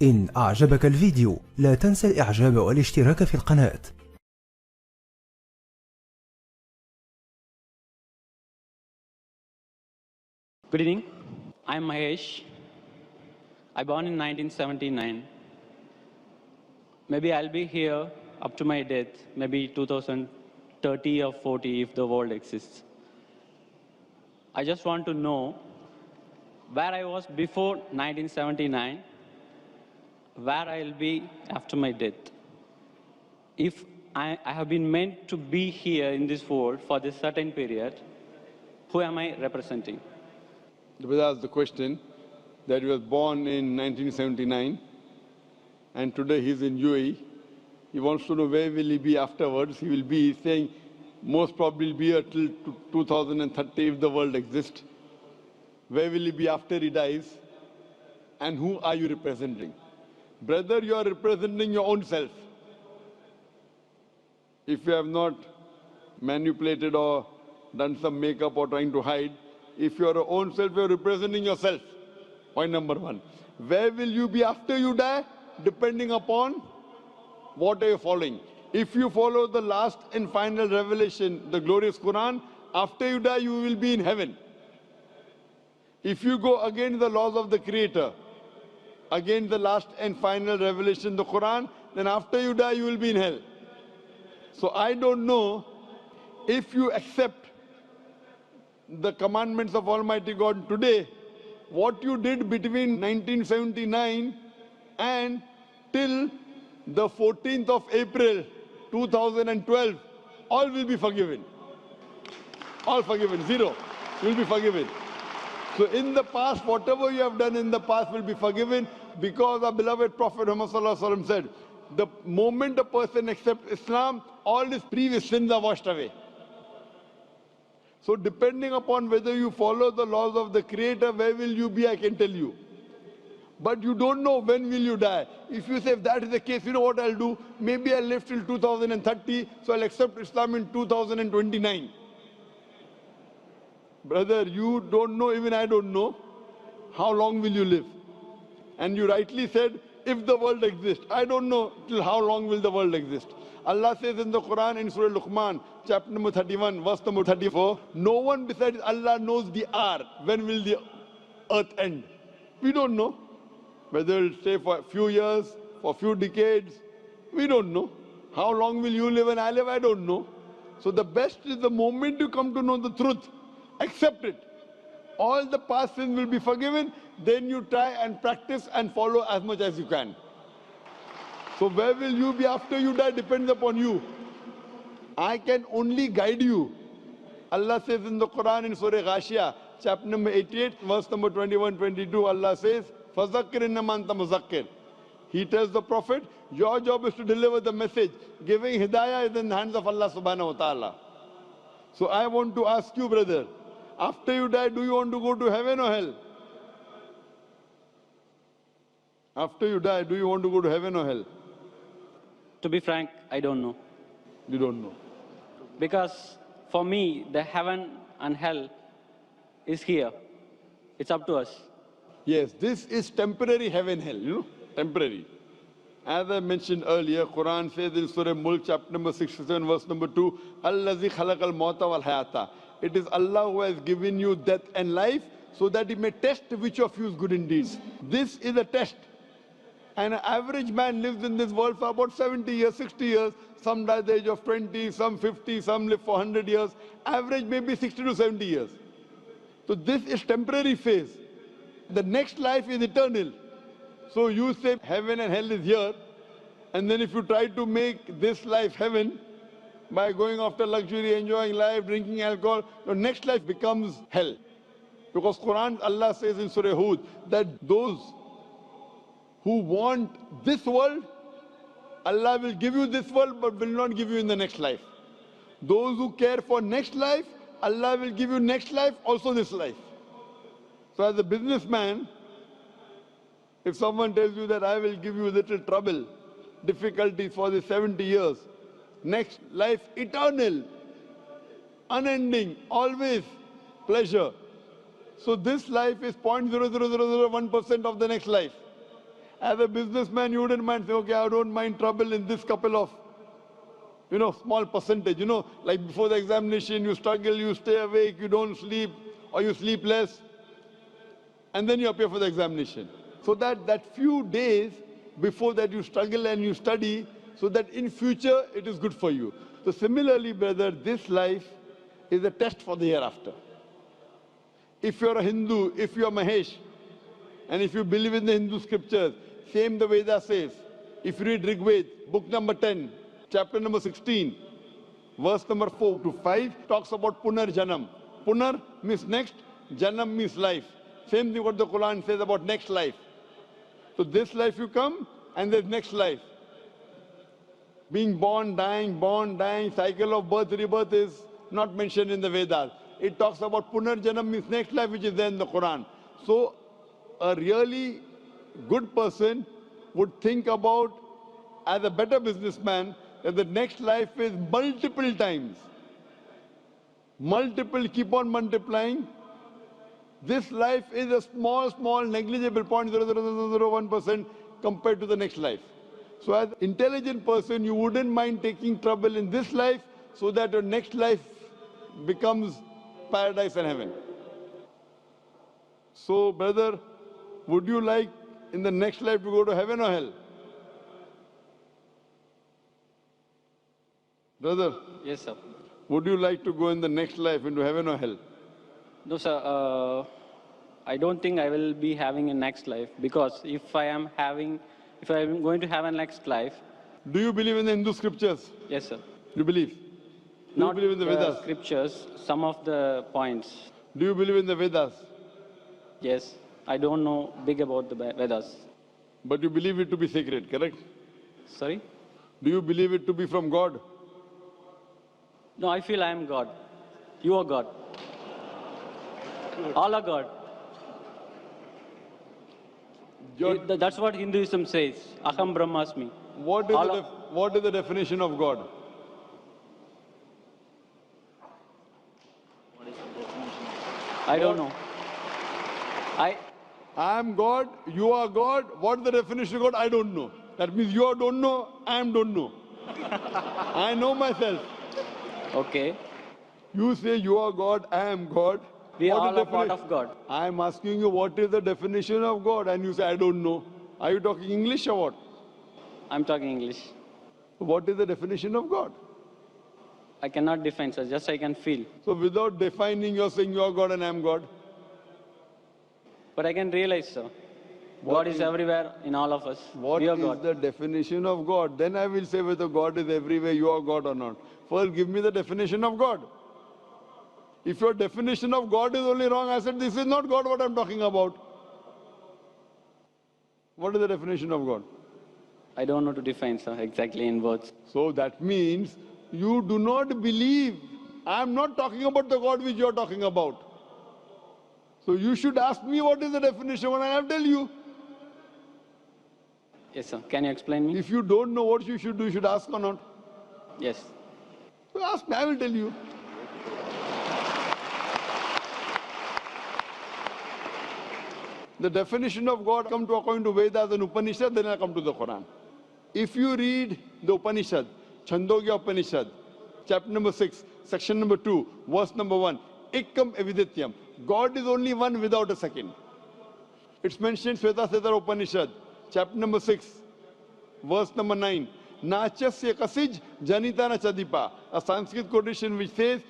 إن أعجبك الفيديو لا تنسى الإعجاب والاشتراك في القناة. Good evening. I'm Mahesh. I born in 1979. Maybe I'll be here up to my death, maybe 2030 or 40 if the world exists. I just want to know where I was before 1979, where I'll be after my death. If I have been meant to be here in this world for this certain period, who am I representing? The brother asked the question that he was born in 1979 and today he's in UAE. He wants to know where will he be afterwards. He will be saying most probably be here till 2030 if the world exists. Where will he be after he dies? And who are you representing? Brother, you are representing your own self. If you have not manipulated or done some makeup or trying to hide, if you are your own self, you are representing yourself. Point number one. Where will you be after you die? Depending upon what are you following. If you follow the last and final revelation, the glorious Quran, after you die, you will be in heaven. If you go against the laws of the Creator, against the last and final revelation, the Quran, then after you die, you will be in hell. So I don't know if you accept the commandments of Almighty God today, what you did between 1979 and till the 14th of April 2012, all will be forgiven. All forgiven, zero will be forgiven. So in the past, whatever you have done in the past will be forgiven because our beloved Prophet Muhammad said, the moment a person accepts Islam, all his previous sins are washed away. So depending upon whether you follow the laws of the Creator, where will you be, I can tell you. But you don't know when will you die. If you say, if that is the case, you know what I'll do? Maybe I'll live till 2030, so I'll accept Islam in 2029. Brother, you don't know, even I don't know, how long will you live? And you rightly said, if the world exists. I don't know till how long will the world exist. Allah says in the Quran in Surah Luqman, chapter number 31, verse number 34, no one besides Allah knows the hour. When will the earth end? We don't know. Whether it'll stay for a few years, for a few decades, we don't know. How long will you live and I live, I don't know. So the best is the moment you come to know the truth, accept it. All the past sins will be forgiven, then you try and practice and follow as much as you can. So where will you be after you die depends upon you. I can only guide you. Allah says in the Quran in Surah Ghashiyah, chapter number 88, verse number 21-22, Allah says, فَذَكِّرْ إِنَّمَا أَنْتَ مُذَكِّرْ. He tells the Prophet, your job is to deliver the message. Giving hidayah is in the hands of Allah subhanahu wa ta'ala. So I want to ask you, brother, after you die, do you want to go to heaven or hell? After you die, do you want to go to heaven or hell? To be frank, I don't know. You don't know. Because for me, the heaven and hell is here. It's up to us. Yes, this is temporary heaven, hell, temporary. As I mentioned earlier, Quran says in Surah Mulk, chapter number 67, verse number 2, Allazi khalaqal mauta wal hayata. It is Allah who has given you death and life so that He may test which of you is good in deeds. This is a test. And an average man lives in this world for about 70 years, 60 years. Some die at the age of 20, some 50, some live for 100 years. Average maybe 60 to 70 years. So this is temporary phase. The next life is eternal. So you say heaven and hell is here. And then if you try to make this life heaven by going after luxury, enjoying life, drinking alcohol, your next life becomes hell. Because Quran, Allah says in Surah Hud that those who want this world, Allah will give you this world but will not give you in the next life. Those who care for next life, Allah will give you next life, also this life. So as a businessman, if someone tells you that I will give you little trouble, difficulties for the 70 years, next life eternal, unending, always pleasure. So this life is 0.00001% of the next life. As a businessman, you wouldn't mind saying, okay, I don't mind trouble in this couple of, small percentage. Like before the examination, you struggle, you stay awake, you don't sleep, or you sleep less, and then you appear for the examination. So that few days before that you struggle and you study, so that in future it is good for you. So similarly, brother, this life is a test for the hereafter. If you're a Hindu, if you're Mahesh, and if you believe in the Hindu scriptures, same the Veda says. If you read Rig Veda, book number 10, chapter number 16, verse number 4 to 5, talks about Punar Janam. Punar means next, Janam means life. Same thing what the Quran says about next life. So this life you come, and there's next life. Being born, dying, cycle of birth, rebirth is not mentioned in the Vedas. It talks about Punar Janam means next life, which is there in the Quran. So a really good person would think about, as a better businessman, that the next life is multiple times. Multiple, keep on multiplying. This life is a small, negligible 0.0001% compared to the next life. So as an intelligent person, you wouldn't mind taking trouble in this life so that your next life becomes paradise and heaven. So, brother, would you like in the next life to go to heaven or hell? Brother? Yes, sir. Would you like to go in the next life into heaven or hell? No, sir. I don't think I will be having a next life, because if I am going to have a next life. Do you believe in the Hindu scriptures? Yes, sir. You believe? Do you believe in the Vedas? Scriptures, some of the points. Do you believe in the Vedas? Yes. I don't know big about the Vedas. But you believe it to be sacred, correct? Sorry? Do you believe it to be from God? No, I feel I am God. You are God. All are God. That's what Hinduism says. Aham Brahmasmi. What is the definition of God? I don't know. I am God, you are God. What is the definition of God? I don't know. That means you don't know, I don't know. I know myself. Okay. You say you are God, I am God. We all are part of God. I am asking you what is the definition of God, and you say I don't know. Are you talking English or what? I'm talking English. What is the definition of God? I cannot define, sir. Just I can feel. So without defining, you're saying you are God and I am God? But I can realize, sir. God is everywhere in all of us. What is the definition of God? Then I will say whether God is everywhere, you are God or not. First, give me the definition of God. If your definition of God is only wrong, I said, this is not God what I'm talking about. What is the definition of God? I don't know to define, sir, exactly in words. So that means you do not believe. I'm not talking about the God which you're talking about. So you should ask me what is the definition when I have tell you. Yes, sir. Can you explain me? If you don't know what you should do, you should ask or not. Yes. So ask me, I will tell you. The definition of God come to according to Vedas and Upanishad, then I come to the Quran. If you read the Upanishad, Chandogya Upanishad, chapter number 6, section number 2, verse number 1, Ekam Evidityam. God is only one without a second. It's mentioned in Shveta Upanishad, chapter number 6, verse number 9. Nachasya kasij janitana chadipa. A Sanskrit quotation which says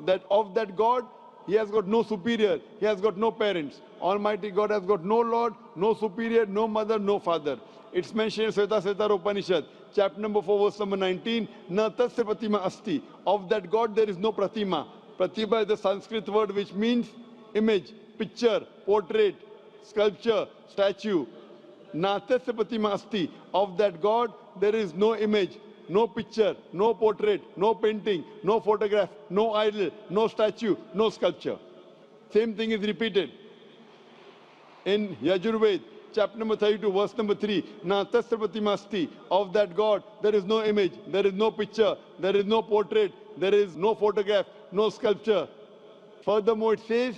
that of that God, he has got no superior, he has got no parents. Almighty God has got no Lord, no superior, no mother, no father. It's mentioned in Shveta Upanishad, chapter number 4, verse number 19. Na tasya pratima asti. Of that God there is no pratima. Pratima is the Sanskrit word which means image, picture, portrait, sculpture, statue. Na tasya pratima asti. Of that God there is no image, no picture, no portrait, no painting, no photograph, no idol, no statue, no sculpture. Same thing is repeated in Yajurved, chapter number 32, verse number 3. Na tasya pratima asti. Of that God there is no image, there is no picture, there is no portrait, there is no photograph, no sculpture. Furthermore, it says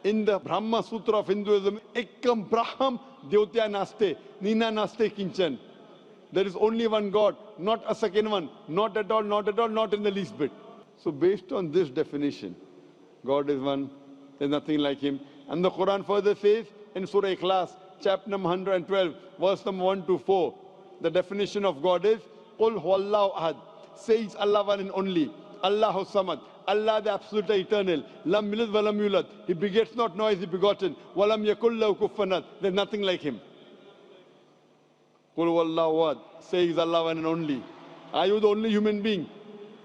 In the Brahma Sutra of Hinduism, Ekam Braham Devatya Naste, Nina Naste Kinchan. There is only one God, not a second one, not at all, not at all, not in the least bit. So based on this definition, God is one, there's nothing like him. And the Quran further says in Surah Ikhlas, chapter number 112, verse number 1 to 4, the definition of God is, Qul huwallahu ahad, says Allah one and only, Allahu samad, Allah the absolute eternal, lam yalid wa lam yulad, he begets not nor is he begotten, wa lam yakul lahu kufuwan ahad, there's nothing like him. Qul huwallahu ahad, says Allah one and only. Are you the only human being?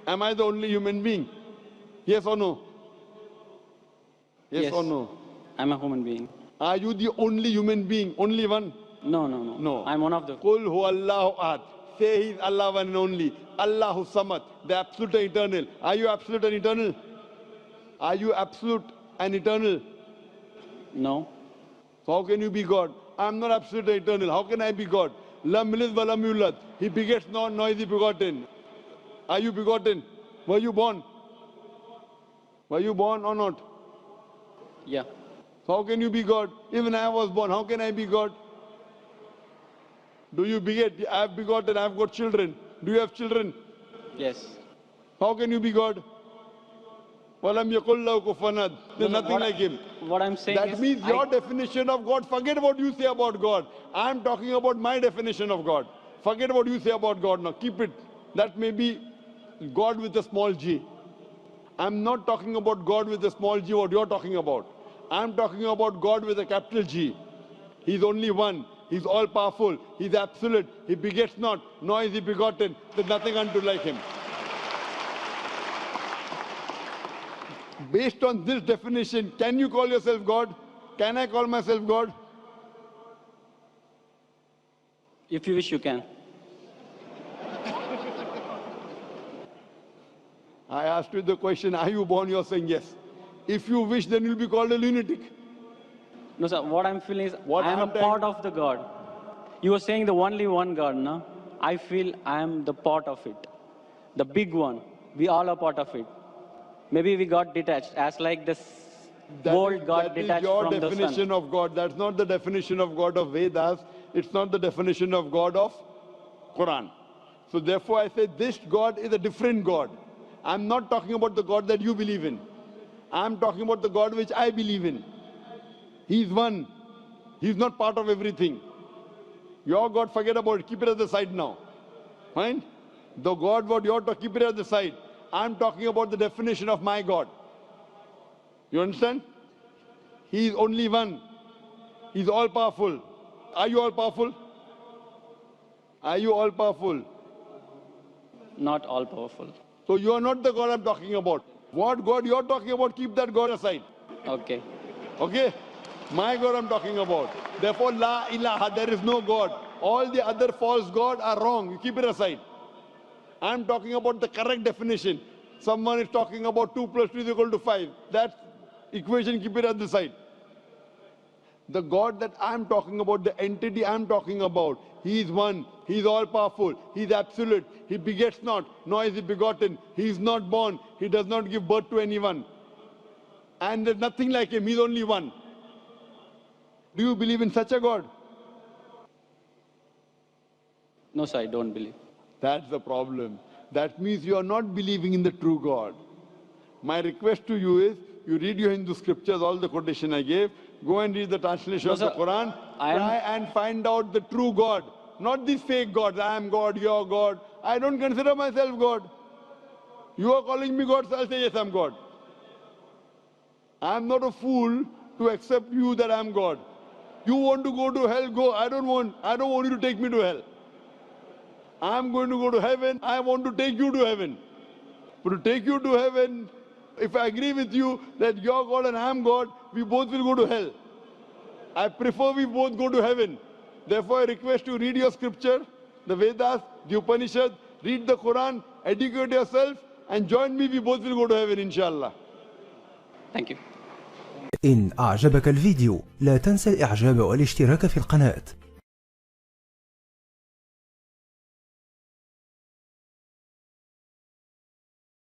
Am I the only human being? Yes or no? Yes or no? I'm a human being. Are you the only human being? Only one? No. I'm one of the. Qul huwallahu ahad. Say he is Allah one and only. Allahu samad, the absolute and eternal. Are you absolute and eternal? Are you absolute and eternal? No. So how can you be God? I'm not absolute and eternal. How can I be God? Lam yalid wa lam yulad. He begets not, nor is he begotten. Are you begotten? Were you born? Were you born or not? Yeah. So how can you be God? Even I was born. How can I be God? Do you beget? I have begotten. I have got children. Do you have children? Yes. How can you be God? Walam yakul lahu kufuwan ahad. There's nothing like him. What I'm saying That is, means your definition of God, forget what you say about God. I'm talking about my definition of God. Forget what you say about God now. Keep it. That may be God with a small g. I'm not talking about God with a small g, what you're talking about. I'm talking about God with a capital G. He's only one. He's all powerful. He's absolute. He begets not, nor is he begotten. There's nothing unto like him. Based on this definition, can you call yourself God? Can I call myself God? if you wish, you can. I asked you the question, are you born? You're saying yes. If you wish, then you'll be called a lunatic. No, sir. What I'm feeling is, What I am a I'm part of the God. You were saying the only one God, no? I feel I am the part of it. The big one. We all are part of it. Maybe we got detached, as like this world got detached from the sun. That is your definition of God. That's not the definition of God of Vedas. It's not the definition of God of Quran. So therefore I say this God is a different God. I'm not talking about the God that you believe in. I'm talking about the God which I believe in. He's one. He's not part of everything. Your God, forget about it. Keep it at the side now. Fine? The God, what you're talking, keep it at the side. I'm talking about the definition of my God. You understand? He is only one. He's all powerful. Are you all powerful? Are you all powerful? Not all powerful. So you are not the God I'm talking about. What God you're talking about, keep that God aside. Okay. Okay? My God I'm talking about. Therefore, La ilaha, there is no God. All the other false gods are wrong. You keep it aside. I'm talking about the correct definition. Someone is talking about 2 plus 2 is equal to 5. That equation, keep it at the side. The God that I'm talking about, the entity I'm talking about, He is one. He is all powerful. He is absolute. He begets not, nor is he begotten. He is not born. He does not give birth to anyone. And there's nothing like him. He's only one. Do you believe in such a God? No, sir, I don't believe. That's the problem. That means you are not believing in the true God. My request to you is, you read your Hindu scriptures, all the quotation I gave, go and read the translation of the Quran, try and find out the true God. Not these fake gods, I am God, you are God. I don't consider myself God. You are calling me God, so I'll say yes, I'm God. I'm not a fool to accept you that I'm God. You want to go to hell, go. I don't want you to take me to hell. I'm going to go to heaven, I want to take you to heaven. But to take you to heaven, if I agree with you that you're God and I'm God, we both will go to hell. I prefer we both go to heaven. Therefore, I request you read your scripture, the Vedas, the Upanishad, read the Quran, educate yourself, and join me, we both will go to heaven, inshallah. Thank you. إن أعجبك الفيديو لا تنسى الإعجاب والاشتراك في القناة.